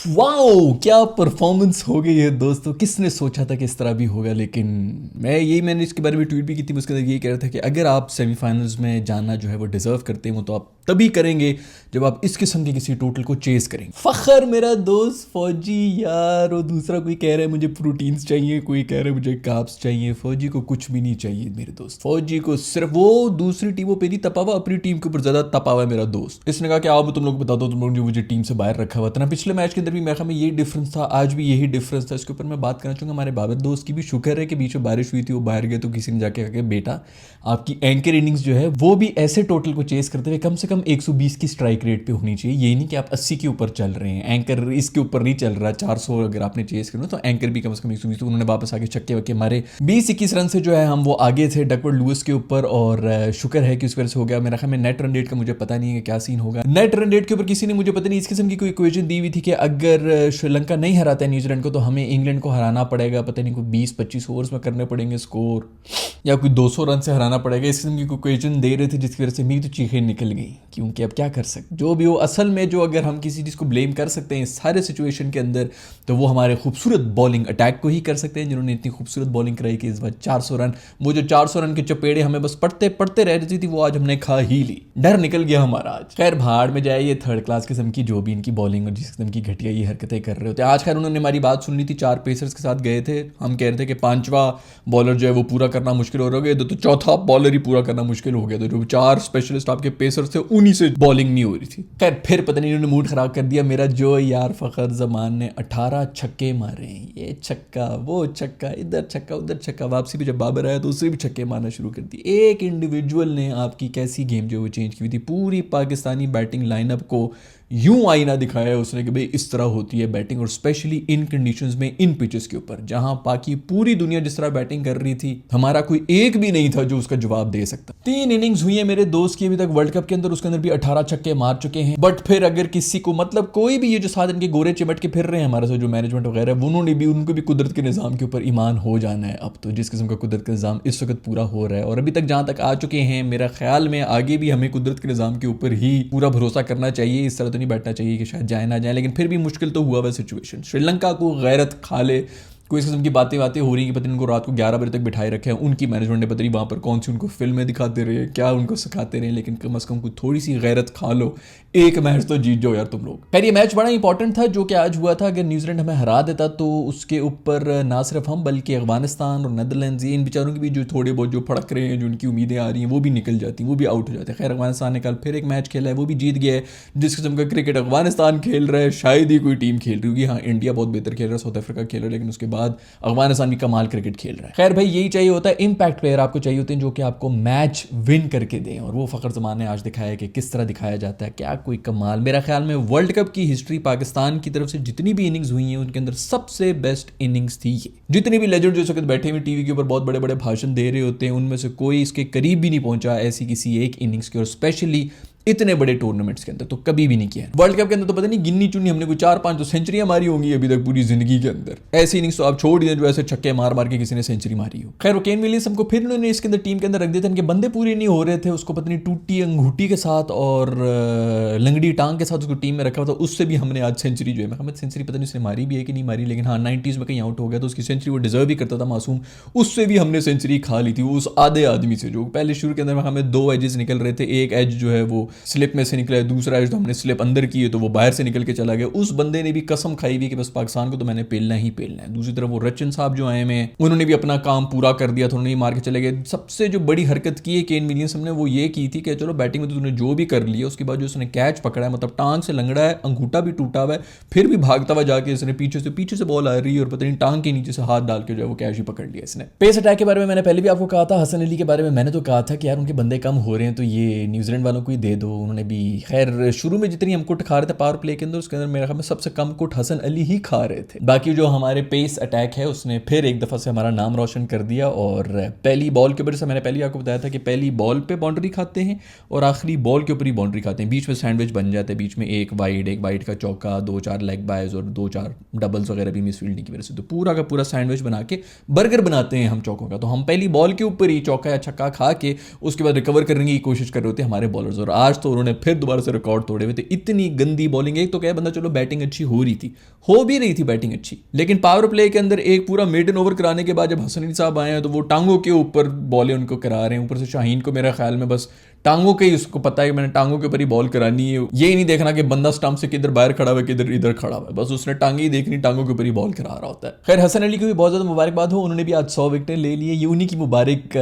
Wow, क्या performance हो गई है दोस्तों। किसने सोचा था कि इस तरह भी होगा। लेकिन मैंने इसके बारे में ट्वीट भी की थी। उसके अंदर यही कह रहा था कि अगर आप सेमीफाइनल्स में जाना जो है वो डिजर्व करते हैं, वो तो आप तभी करेंगे जब आप इस किस्म के किसी टोटल को चेस करेंगे। फखर मेरा दोस्त फौजी यार, और दूसरा कोई कह रहा है मुझे प्रोटीन्स चाहिए, कोई कह रहा है मुझे कार्ब्स चाहिए। फौजी को कुछ भी नहीं चाहिए मेरे दोस्त। फौजी को सिर्फ वो दूसरी टीमों पे नहीं तपा हुआ, अपनी टीम के ऊपर ज्यादा तपा हुआ है मेरा दोस्त। इसने कहा कि आओ मैं तुम लोग बता दो, तुम लोग जो मुझे टीम से बाहर रखा हुआ था ना पिछले मैच के अंदर भी, मेरे ख्याल में यही डिफरेंस था, आज भी यही डिफरेंस था। इसके ऊपर मैं बात करना चाहूंगा हमारे बाबर दोस्त की भी। शुक्र है कि बीच में बारिश हुई थी, वो बाहर गए तो किसी ने जाके कहा बेटा आपकी एंकर इनिंग्स जो है वो भी ऐसे टोटल को चेस करते हुए कम से कम 120 की स्ट्राइक रेट पे होनी चाहिए। ये नहीं कि आप 80 के ऊपर चल रहे हैं, एंकर इसके ऊपर नहीं चल रहा। 400 अगर आपने चेस करना तो एंकर भी कम से कम 120। तो उन्होंने वापस आके छक्के वक्के मारे, 20-21 रन से जो है हम वो आगे थे डकवर्थ लुइस के ऊपर। और शुक्र है कि उस वजह से हो गया। मेरा ख्याल में नेट रन रेट का मुझे पता नहीं है क्या सीन होगा। नेट रन रेट के ऊपर किसी ने मुझे पता नहीं इस किस्म की कोई इक्वेशन दी हुई थी कि अगर श्रीलंका नहीं हराता है न्यूजीलैंड को तो हमें इंग्लैंड को हराना पड़ेगा, पता नहीं कोई 20-25 ओवर्स में करने पड़ेंगे स्कोर, या कोई 200 रन से हराना पड़ेगा। इस किस्म की इक्वेशन दे रहे थे जिसकी वजह से मेरी तो चीखें निकल गई। क्योंकि अब क्या कर सकते, जो भी हो असल में जो अगर हम किसी चीज़ को ब्लेम कर सकते हैं सारे सिचुएशन के अंदर तो वो हमारे खूबसूरत बॉलिंग अटैक को ही कर सकते हैं, जिन्होंने इतनी खूबसूरत बॉलिंग कराई कि इस बार 400 रन, वो जो 400 रन के चपेड़े हमें बस पढ़ते पढ़ते रह रही थी वो आज हमने खा ही ली। डर निकल गया हमारा आज। खैर भाड़ में जाए ये थर्ड क्लास किस्म की जो भी इनकी बॉलिंग और जिस किस्म की घटिया ये हरकतें कर रहे होते हैं। आज खैर उन्होंने हमारी बात सुन ली थी, 4 पेसर्स के साथ गए थे। हम कह रहे थे कि 5वां बॉलर जो है वो पूरा करना मुश्किल हो रहा है, तो चौथा बॉलर ही पूरा करना मुश्किल हो गया। तो जो 4 स्पेशलिस्ट आपके पेसर्स थे उन्हीं से बॉलिंग नहीं हो रही थी। खैर फिर पता नहीं उन्होंने मूड खराब कर दिया मेरा। जो यार फखर जमान ने 18 छक्के मारे, ये छक्का वो छक्का, इधर छक्का उधर छक्का। वापसी पे जब बाबर आया तो उससे भी छक्के मारना शुरू कर दिए। एक इंडिविजुअल ने आपकी कैसी गेम जो वो चेंज की हुई थी, पूरी पाकिस्तानी बैटिंग लाइनअप को यूं आईना दिखाया है उसने कि भाई इस तरह होती है बैटिंग, और स्पेशली इन कंडीशंस में, इन पिचेस के ऊपर जहां बाकी पूरी दुनिया जिस तरह बैटिंग कर रही थी, हमारा कोई एक भी नहीं था जो उसका जवाब दे सकता। 3 इनिंग्स हुई है मेरे दोस्त की अभी तक वर्ल्ड कप के अंदर, उसके अंदर भी 18 छक्के मार चुके हैं। बट फिर अगर किसी को मतलब कोई भी ये जो साथ इनके गोरे चिमट के फिर रहे हैं हमारे साथ जो मैनेजमेंट वगैरह, उन्होंने भी उनको भी कुदरत के निज़ाम के ऊपर ईमान हो जाना है। अब तो जिस किस्म का कुदरत का निज़ाम इस वक्त पूरा हो रहा है, और अभी तक जहां तक आ चुके हैं, मेरा ख्याल में आगे भी हमें कुदरत के निज़ाम के ऊपर ही पूरा भरोसा करना चाहिए। इस तरह तो नहीं बैठना चाहिए कि शायद जाए ना जाए, लेकिन फिर भी मुश्किल तो हुआ वह सिचुएशन। श्रीलंका को गैरत खा ले, कोई इस किस्म की बातें हो रही हैं कि पता नहीं उनको रात को 11 बजे तक बिठाए रखे हैं उनकी मैनेजमेंट ने, पता नहीं वहाँ पर कौन सी उनको फिल्में दिखाते रहे, क्या उनको सिखाते रहे, लेकिन कम से कम कोई थोड़ी सी गैरत खा लो, एक मैच तो जीत जाओ यार तुम लोग। खैर ये मैच बड़ा इंपॉर्टेंट था जो कि आज हुआ था। अगर न्यूजीलैंड हमें हरा देता तो उसके ऊपर ना सिर्फ हम बल्कि अफगानिस्तान और नेदरलैंड्स, इन बेचारों की भी जो थोड़े बहुत जो फड़क रहे हैं, जो उनकी उम्मीदें आ रही हैं वो भी निकल जाती, वो भी आउट हो जाते हैं। खैर अफगानिस्तान ने कल फिर एक मैच खेला है, वो भी जीत गया है। जिस किस्म का क्रिकेट अफगानिस्तान खेल रहा है शायद ही कोई टीम खेल रही होगी। हाँ इंडिया बहुत बेहतर खेल रहा है, साउथ अफ्रीका खेल रहा है, लेकिन उसके बाद अफगानिस्तान भी कमाल क्रिकेट खेल रहा है। खैर भाई यही चाहिए होता है, इंपैक्ट प्लेयर आपको चाहिए होते हैं जो कि आपको मैच विन करके दें, और वो फखर जमान ने आज दिखाया कि किस तरह दिखाया जाता है। क्या कोई कमाल। मेरा ख्याल में वर्ल्ड कप की हिस्ट्री पाकिस्तान की तरफ से जितनी भी इनिंग्स हुई हैं उनके अंदर सबसे बेस्ट इनिंग्स थी ये। जितने भी लेजेंड जो वक्त बैठे हुए टीवी के ऊपर बहुत बड़े बड़े भाषण दे रहे होते हैं, उनमें से कोई इसके करीब भी नहीं पहुंचा ऐसी किसी एक इनिंग्स की, और स्पेशली इतने बड़े टूर्नामेंट्स के अंदर तो कभी भी नहीं किया। वर्ल्ड कप के अंदर तो पता नहीं गिन्नी चुनी हमने कोई 4-5 तो सेंचुरियां मारी होंगी अभी तक पूरी जिंदगी के अंदर। ऐसी इनिंग्स तो आप छोड़ ही दें जो ऐसे छक्के मार मार के किसी ने सेंचुरी मारी हो। खैर केन विलियमसन को फिर उन्होंने इसके अंदर टीम के अंदर रख दिया था, इनके बंदे पूरे नहीं हो रहे थे, उसको पता नहीं टूटी अंगूठी के साथ और लंगड़ी टांग के साथ उसको टीम में रखा हुआ था। उससे भी हमने आज सेंचुरी जो है, मैं सेंचुरी पता नहीं उसने मारी भी है कि नहीं मारी, लेकिन हाँ 90s में कहीं आउट हो गया तो उसकी सेंचुरी वो डिजर्व भी करता था मासूम, उससे भी हमने सेंचुरी खा ली थी। उस आधे आदमी से जो पहले शुरू के अंदर हमें 2 एजेस निकल रहे थे, एक एज जो है वो स्लिप में से निकल, दूसरा एज तो हमने स्लिप अंदर की है तो वो बाहर से निकल के चला गया। उस बंदे ने भी कसम खाई हुई कि बस पाकिस्तान को तो मैंने पेलना ही पेलना है। दूसरी तरफ वो रचिन साहब जो आए हैं उन्होंने भी अपना काम पूरा कर दिया था, उन्होंने मार के चले गए। सबसे जो बड़ी हरकत की है केन विलियमसन ने वो ये की थी कि चलो बैटिंग में तो तूने जो भी कर लिया, उसके बाद जो उसने कैच पकड़ा है, मतलब टांग से लंगड़ा है, अंगूठा भी टूटा हुआ है, फिर भी भागता हुआ जाके इसने पीछे से बॉल आ रही है और पता नहीं टांग के नीचे से हाथ डाल के जो है वो कैच ही पकड़ लिया इसने। पेस अटैक के बारे में मैंने पहले भी आपको कहा था, हसन अली के बारे में मैंने तो कहा था कि यार उनके बंदे कम हो रहे हैं तो ये न्यूजीलैंड वालों को ही दे दो। उन्होंने भी खैर शुरू में जितनी हम कुट खा रहे थे पावर प्ले के अंदर, उसके अंदर मेरे ख्याल में सबसे कम कुट हसन अली ही खा रहे थे। बाकी जो हमारे पेस अटैक है उसने फिर एक दफा से हमारा नाम रोशन कर दिया, और पहली बॉल के ऊपर से मैंने पहले आपको बताया था कि पहली बॉल पे बाउंड्री खाते हैं और आखिरी बॉल के ऊपर ही बाउंड्री खाते हैं। बीच में सैंडविच बन जाता है, बीच में एक वाइड का चौका, 2-4 लेग बायज और 2-4 डबल्स वगैरह भी मिस फील्डिंग की वजह से, तो पूरा का पूरा सैंडविच बना के बर्गर बनाते हैं हम चौकों का। तो हम पहली बॉल के ऊपर ही चौका या छक्का खा के उसके बाद रिकवर करने की कोशिश कर रहे होते हैं हमारे बॉलर्स। और आज आज तो उन्होंने फिर दोबारा से रिकॉर्ड तोड़े हुए थे। इतनी गंदी बॉलिंग, एक तो क्या बंदा चलो बैटिंग अच्छी हो रही थी, हो भी रही थी बैटिंग अच्छी, लेकिन पावर प्ले के अंदर एक पूरा मेडन ओवर कराने के बाद जब हसन अली साहब आए हैं तो वो टांगों के ऊपर बॉलें उनको करा रहे हैं। ऊपर से शाहीन को मेरा ख्याल में बस टांगों के ही उसको पता है कि मैंने टांगों के ऊपर ही बॉल करानी है, ये ही नहीं देखना कि बंदा स्टंप से किधर बाहर खड़ा हुआ है किधर इधर खड़ा हुआ है, बस उसने टांगे ही देखनी, टांगों के ऊपर ही बॉल करा रहा होता है। खैर हसन अली को भी बहुत ज़्यादा मुबारकबाद हो, उन्होंने भी आज 100 विकेटें ले लिए। ये उन्हीं की मुबारक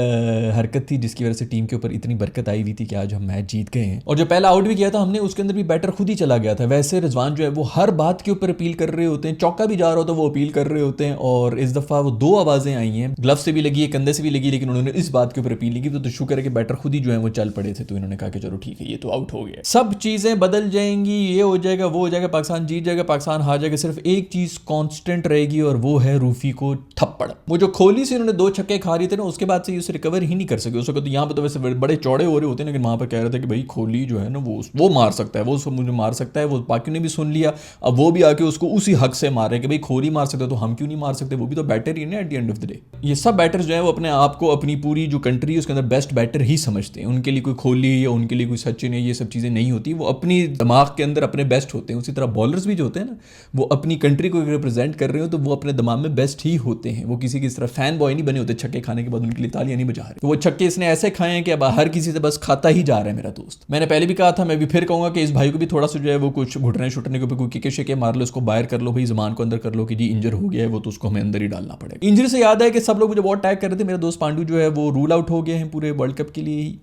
हरकत थी जिसकी वजह से टीम के ऊपर इतनी बरकत आई हुई थी कि आज हम मैच जीत गए हैं। और जो पहला आउट भी किया था हमने उसके अंदर भी बैटर खुद ही चला गया था। वैसे रिजवान जो है वो हर बात के ऊपर अपील कर रहे होते हैं, चौका भी जा रहा होता है वो अपील कर रहे होते हैं, और इस दफा वो 2 आवाजें आई हैं, ग्लव से भी लगी है, कंधे से भी लगी, लेकिन उन्होंने इस बात के ऊपर अपील नहीं की। तो शुक्र है कि बैटर खुद ही जो है वो चल पड़े थे, तो इन्होंने कहा कि चलो ठीक है ये तो आउट हो गया, सब चीजें बदल जाएंगी, ये हो जाएगा वो हो जाएगा, पाकिस्तान जीत जाएगा, पाकिस्तान हार जाएगा। सिर्फ एक चीज कांस्टेंट रहेगी और वो है रूफी को थप्पड़। वो जो कोहली से उन्होंने 2 छक्के खा रहे थे ना, उसके बाद से उसे रिकवर ही नहीं कर सके। उस वक्त यहाँ पर तो वैसे बड़े चौड़े हो रहे होते हैं, लेकिन वहां पर कह रहे थे कि भाई कोहली जो है ना वो मार सकता है, वो मुझे मार सकता है। वो बाकियों ने भी सुन लिया, अब वो भी आके उसको उसी हक से मार रहे हैं कि भाई कोहली मार सकता है तो हम क्यों नहीं मार सकते, वो भी तो बैटर ही है at the end of the day. ये सब बैटर्स जो है वो अपने आप को अपनी पूरी जो कंट्री है उसके अंदर बेस्ट बैटर ही समझते हैं। उनके लिए कोई कोहली या उनके लिए कोई सचिन है, ये सब चीजें नहीं होती, वो अपनी दिमाग के अंदर अपने बेस्ट होते हैं। उसी तरह बॉलर्स भी जो होते हैं ना, वो अपनी कंट्री को रिप्रेजेंट कर रहे हो तो वो अपने दिमाग में बेस्ट ही होते हैं। वो किसी की तरह फैन बॉय नहीं बने होते, छक्के खाने के बाद उनके लिए तालियां नहीं बजा रहे। तो वो छक्के इसने ऐसे खाए हैं कि अब हर किसी से बस खाता ही जा रहा है मेरा दोस्त। मैंने पहले भी कहा था, मैं भी फिर कहूंगा कि इस भाई को भी थोड़ा सा जो है वो कुछ घुटने छुटने के ऊपर कोई किके शिके मार लो, उसको बाहर कर लो, भाई जमान को अंदर कर लो कि जी इंजर हो गया है वो, तो उसको हमें अंदर ही डालना पड़ेगा। इंजरी से याद है कि सब लोग मुझे बहुत टैग कर रहे थे, मेरा दोस्त पांडू जो है वो रूल आउट हो गए हैं पूरे वर्ल्ड कप के लिए ही।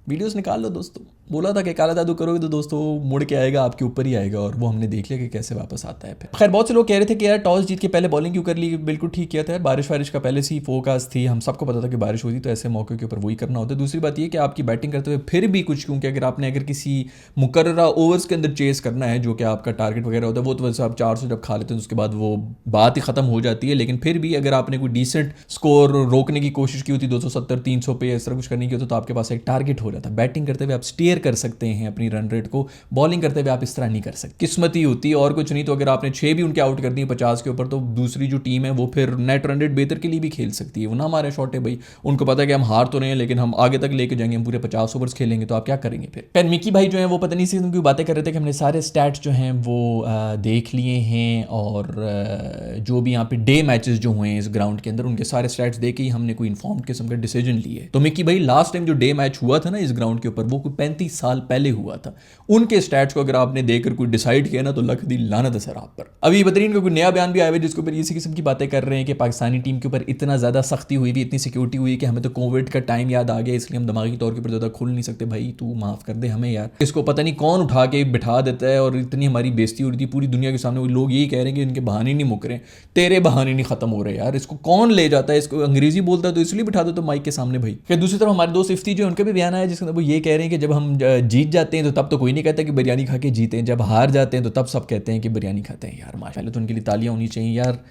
वीडियोस निकाल लो दोस्तों, बोला था कि काला जादू करोगे तो दोस्तों मुड़ के आएगा, आपके ऊपर ही आएगा, और वो हमने देख लिया कि कैसे वापस आता है। फिर खैर बहुत से लोग कह रहे थे कि यार टॉस जीत के पहले बॉलिंग क्यों कर ली, बिल्कुल ठीक किया था यार, बारिश वारिश का पहले से ही फोकास्ट थी, हम सबको पता था कि बारिश होती, तो ऐसे मौके के ऊपर वही करना होता है। दूसरी बात ये कि आपकी बैटिंग करते हुए फिर भी कुछ, क्योंकि अगर किसी मुकर्ररा ओवर्स के अंदर चेस करना है जो कि आपका टारगेट वगैरह होता है, वो तो वैसे आप 400 जब खा लेते हैं तो उसके बाद वो बात ही खत्म हो जाती है। लेकिन फिर भी अगर आपने कोई डिसेंट स्कोर रोकने की कोशिश की होती 270 300 पे इस तरह कुछ करने की होती तो आपके पास एक टारगेट हो जाता। बैटिंग करते हुए आप स्टीयर कर सकते हैं अपनी रन रेट को, बॉलिंग करते हुए आप इस तरह नहीं कर सकते, किस्मत ही होती है और कुछ नहीं। तो अगर आपने 6 भी उनके आउट कर दी 50 के ऊपर, तो दूसरी जो टीम है वो फिर नेट रन रेट बेहतर के लिए भी खेल सकती है। वो ना हमारे शॉट है भाई, उनको पता है कि हम हार तो नहीं है लेकिन हम आगे तक लेके जाएंगे, हम पूरे 50 ओवर्स खेलेंगे, तो आप क्या करेंगे फिर। मिकी भाई जो है वो पता नहीं सी उनकी बातें कर रहे थे कि हमने सारे स्टैट्स जो हैं वो देख लिए हैं, और जो भी यहाँ पे डे मैचेस जो हुए हैं इस ग्राउंड के अंदर उनके सारे स्टैट्स देख के ही हमने कोई इन्फॉर्म्ड किस्म का डिसीजन लिए। तो मिकी भाई लास्ट टाइम जो डे मैच हुआ था ना इस ग्राउंड के ऊपर, वो कोई 35 साल पहले हुआ था। उनके स्टैट्स को अगर आपने देखकर कोई डिसाइड किया ना तो लख दी लानत है सर आप पर। अभी बदरीन का कोई नया बयान भी आया है जिसके ऊपर इसी किस्म की बातें कर रहे हैं कि पाकिस्तानी टीम के ऊपर इतना ज़्यादा सख्ती हुई थी, इतनी सिक्योरिटी हुई कि हमें तो कोविड का टाइम याद आ गया, इसलिए हम दिमागी तौर के ऊपर ज़्यादा खुल नहीं सकते। भाई तू माफ़ कर दे हमें यार, इसको पता नहीं कौन उठा के बिठा देता है, और इतनी हमारी बेइज्जती हो रही थी पूरी दुनिया के सामने। वो लोग यही कह रहे हैं कि इनके बहाने नहीं मुक रहे, तेरे बहाने नहीं खत्म हो रहे यार, इसको कौन ले जाता है, इसको अंग्रेजी बोलता है तो इसलिए बिठा दो तो माइक के सामने भाई। फिर दूसरी तरफ हमारे दोस्त इफ्ती जो उनका भी बयान आया जिसके अंदर वो ये कह रहे हैं कि जब हम जीत जाते हैं तो तब तो कोई नहीं कहता कि बिरयानी खा के जीते हैं, जब हार जाते हैं तो तब सब कहते हैं कि बिरयानी खाते हैं। यार माशाल्लाह, तो उनके लिए तालियां होनी चाहिए यार।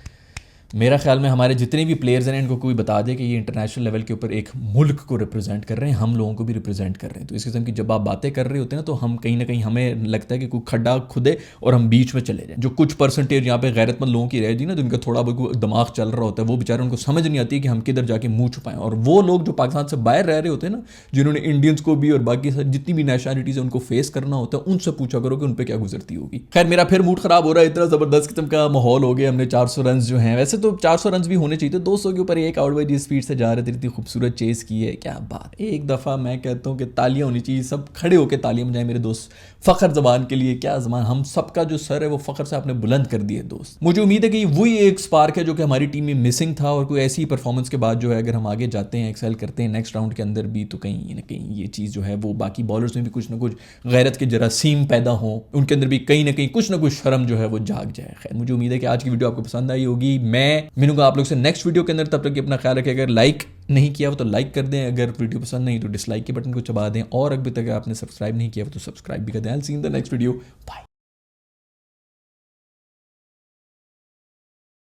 मेरा ख्याल में हमारे जितने भी प्लेयर्स हैं इनको कोई बता दे कि ये इंटरनेशनल लेवल के ऊपर एक मुल्क को रिप्रेजेंट कर रहे हैं, हम लोगों को भी रिप्रेजेंट कर रहे हैं। तो इस किस्म की जब आप बातें कर रहे होते हैं ना तो हम कहीं ना कहीं हमें लगता है कि कोई खड्डा खुदे और हम बीच में चले जाएं। जो कुछ परसेंटेज यहाँ पे गैरतमंद लोगों की रह दी ना, जिनका थोड़ा बहुत दिमाग चल रहा होता है, वो बेचारे उनको समझ नहीं आती कि हम किधर जाके मुंह छुपाएं। और वो लोग जो पाकिस्तान से बाहर रह रहे होते हैं ना, जिन्होंने इंडियंस को भी और बाकी जितनी भी नेशनलिटीज है उनको फेस करना होता है, उनसे पूछा करो कि उन पर क्या गुजरती होगी। खैर मेरा फिर मूड खराब हो रहा है, इतना जबरदस्त किस्म का माहौल हो गया। हमने 400 रन जो हैं, वैसे तो 400 रन भी होने चाहिए थे, 200 के ऊपर एक आउट बाई जिस स्पीड से जा रहे थे, इतनी खूबसूरत चेस की है, क्या बात। एक दफ़ा मैं कहता हूँ कि तालियां होनी चाहिए, सब खड़े होकर तालियां बजाएं मेरे दोस्त फ़ख्र ज़बान के लिए। क्या ज़बान, हम सबका जो सर है वो फ़ख्र से आपने बुलंद कर दिए दोस्त। मुझे उम्मीद है कि वही एक स्पार्क है जो कि हमारी टीम में मिसिंग था, और कोई ऐसी परफॉर्मेंस के बाद जो है अगर हम आगे जाते हैं, एक्सेल करते हैं नेक्स्ट राउंड के अंदर भी, तो कहीं ना कहीं ये चीज़ जो है वो बाकी बॉलर्स में भी कुछ ना कुछ गैरत के जरासीम पैदा हो, उनके अंदर भी कहीं ना कहीं कुछ ना कुछ शर्म जो है वो जाग जाए। खैर मुझे उम्मीद है कि आज की वीडियो आपको पसंद आई होगी। मैं मिलूंगा आप लोग से नेक्स्ट वीडियो के अंदर, तब तक अपना ख्याल रखें। अगर लाइक नहीं किया हो तो लाइक कर दें, अगर वीडियो पसंद नहीं तो डिसलाइक के बटन को चबा दें, और अभी तक आपने सब्सक्राइब नहीं किया हो तो सब्सक्राइब भी कर दें। I will see in the next video, bye.